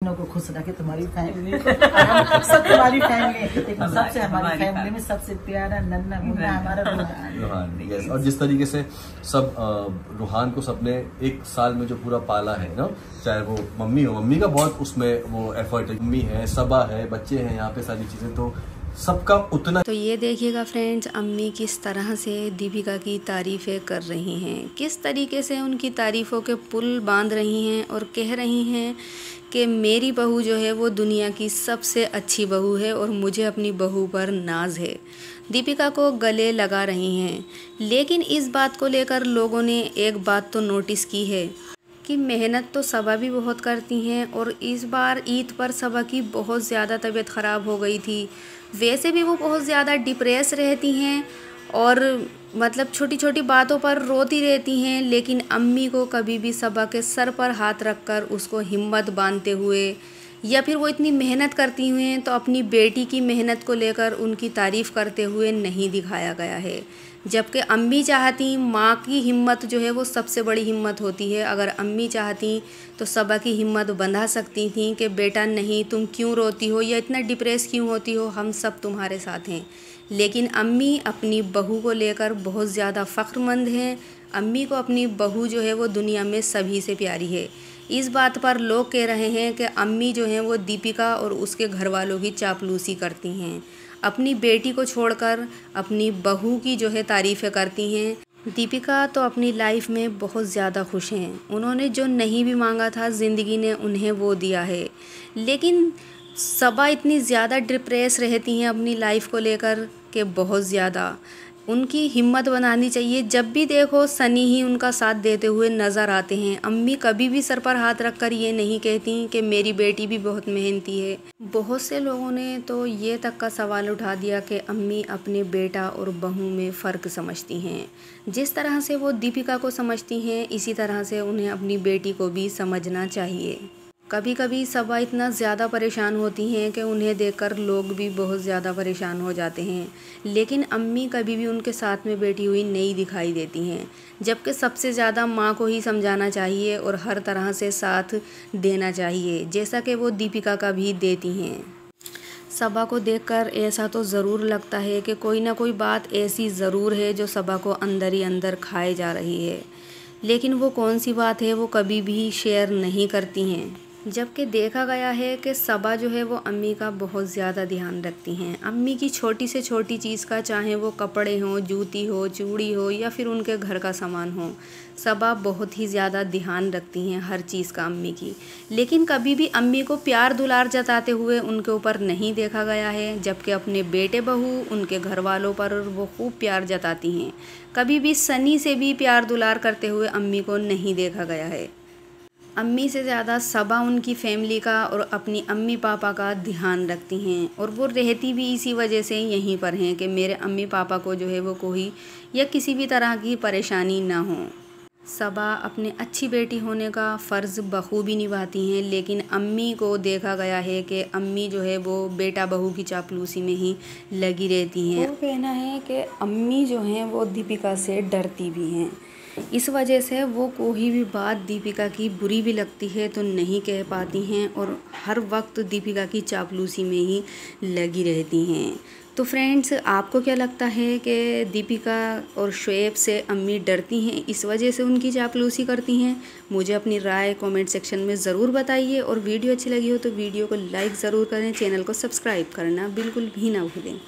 अपनों को खुश रखे, तुम्हारी फैमिली सब तुम्हारी फैमिली है, लेकिन सबसे हमारी फैमिली में सबसे प्यारा नन्ना मुन्ना हमारा रूहान। यस, और जिस तरीके से सब रूहान को सबने एक साल में जो पूरा पाला है ना, चाहे वो मम्मी हो, मम्मी का बहुत उसमें वो एफर्ट है, मम्मी है, सबा है, बच्चे हैं यहाँ पे, सारी चीजें तो सबका उतना। तो ये देखिएगा फ्रेंड्स, अम्मी किस तरह से दीपिका की तारीफ़ें कर रही हैं, किस तरीके से उनकी तारीफ़ों के पुल बांध रही हैं और कह रही हैं कि मेरी बहू जो है वो दुनिया की सबसे अच्छी बहू है और मुझे अपनी बहू पर नाज है। दीपिका को गले लगा रही हैं। लेकिन इस बात को लेकर लोगों ने एक बात तो नोटिस की है कि मेहनत तो सबा भी बहुत करती हैं, और इस बार ईद पर सबा की बहुत ज़्यादा तबीयत ख़राब हो गई थी। वैसे भी वो बहुत ज़्यादा डिप्रेस रहती हैं और मतलब छोटी छोटी बातों पर रोती रहती हैं, लेकिन अम्मी को कभी भी सबा के सर पर हाथ रखकर उसको हिम्मत बांधते हुए, या फिर वो इतनी मेहनत करती हुई हैं तो अपनी बेटी की मेहनत को लेकर उनकी तारीफ़ करते हुए नहीं दिखाया गया है। जबकि अम्मी चाहती, माँ की हिम्मत जो है वो सबसे बड़ी हिम्मत होती है। अगर अम्मी चाहती तो सबा की हिम्मत बंधा सकती थी कि बेटा नहीं, तुम क्यों रोती हो या इतना डिप्रेस क्यों होती हो, हम सब तुम्हारे साथ हैं। लेकिन अम्मी अपनी बहू को लेकर बहुत ज़्यादा फ़ख्रमंद हैं। अम्मी को अपनी बहू जो है वो दुनिया में सभी से प्यारी है। इस बात पर लोग कह रहे हैं कि अम्मी जो हैं वो दीपिका और उसके घर वालों की चापलूसी करती हैं, अपनी बेटी को छोड़कर अपनी बहू की जो है तारीफ़ें करती हैं। दीपिका तो अपनी लाइफ में बहुत ज़्यादा खुश हैं। उन्होंने जो नहीं भी मांगा था ज़िंदगी ने उन्हें वो दिया है। लेकिन सबा इतनी ज़्यादा डिप्रेस रहती हैं अपनी लाइफ को लेकर कि बहुत ज़्यादा उनकी हिम्मत बनानी चाहिए। जब भी देखो सनी ही उनका साथ देते हुए नज़र आते हैं। अम्मी कभी भी सर पर हाथ रखकर ये नहीं कहती कि मेरी बेटी भी बहुत मेहनती है। बहुत से लोगों ने तो ये तक का सवाल उठा दिया कि अम्मी अपने बेटा और बहू में फ़र्क समझती हैं। जिस तरह से वो दीपिका को समझती हैं, इसी तरह से उन्हें अपनी बेटी को भी समझना चाहिए। कभी कभी सबा इतना ज़्यादा परेशान होती हैं कि उन्हें देखकर लोग भी बहुत ज़्यादा परेशान हो जाते हैं। लेकिन अम्मी कभी भी उनके साथ में बैठी हुई नहीं दिखाई देती हैं, जबकि सबसे ज़्यादा माँ को ही समझाना चाहिए और हर तरह से साथ देना चाहिए, जैसा कि वो दीपिका का भी देती हैं। सबा को देखकर ऐसा तो ज़रूर लगता है कि कोई ना कोई बात ऐसी ज़रूर है जो सबा को अंदर ही अंदर खाए जा रही है, लेकिन वो कौन सी बात है वो कभी भी शेयर नहीं करती हैं। जबकि देखा गया है कि सबा जो है वो अम्मी का बहुत ज़्यादा ध्यान रखती हैं। अम्मी की छोटी से छोटी चीज़ का, चाहे वो कपड़े हों, जूती हो, चूड़ी हो या फिर उनके घर का सामान हो, सबा बहुत ही ज़्यादा ध्यान रखती हैं हर चीज़ का अम्मी की। लेकिन कभी भी अम्मी को प्यार दुलार जताते हुए उनके ऊपर नहीं देखा गया है, जबकि अपने बेटे बहू, उनके घर वालों पर वो खूब प्यार जताती हैं। कभी भी सनी से भी प्यार दुलार करते हुए अम्मी को नहीं देखा गया है। अम्मी से ज़्यादा सबा उनकी फैमिली का और अपनी अम्मी पापा का ध्यान रखती हैं, और वो रहती भी इसी वजह से यहीं पर हैं कि मेरे अम्मी पापा को जो है वो कोई या किसी भी तरह की परेशानी ना हो। सबा अपने अच्छी बेटी होने का फ़र्ज़ बखूबी निभाती हैं, लेकिन अम्मी को देखा गया है कि अम्मी जो है वो बेटा बहू की चापलूसी में ही लगी रहती हैं। वो कहना है कि अम्मी जो हैं वो दीपिका से डरती भी हैं। इस वजह से वो कोई भी बात दीपिका की बुरी भी लगती है तो नहीं कह पाती हैं और हर वक्त दीपिका की चापलूसी में ही लगी रहती हैं। तो फ्रेंड्स, आपको क्या लगता है कि दीपिका और शोएब से अम्मी डरती हैं, इस वजह से उनकी चापलूसी करती हैं? मुझे अपनी राय कमेंट सेक्शन में ज़रूर बताइए, और वीडियो अच्छी लगी हो तो वीडियो को लाइक ज़रूर करें, चैनल को सब्सक्राइब करना बिल्कुल भी ना भूलें।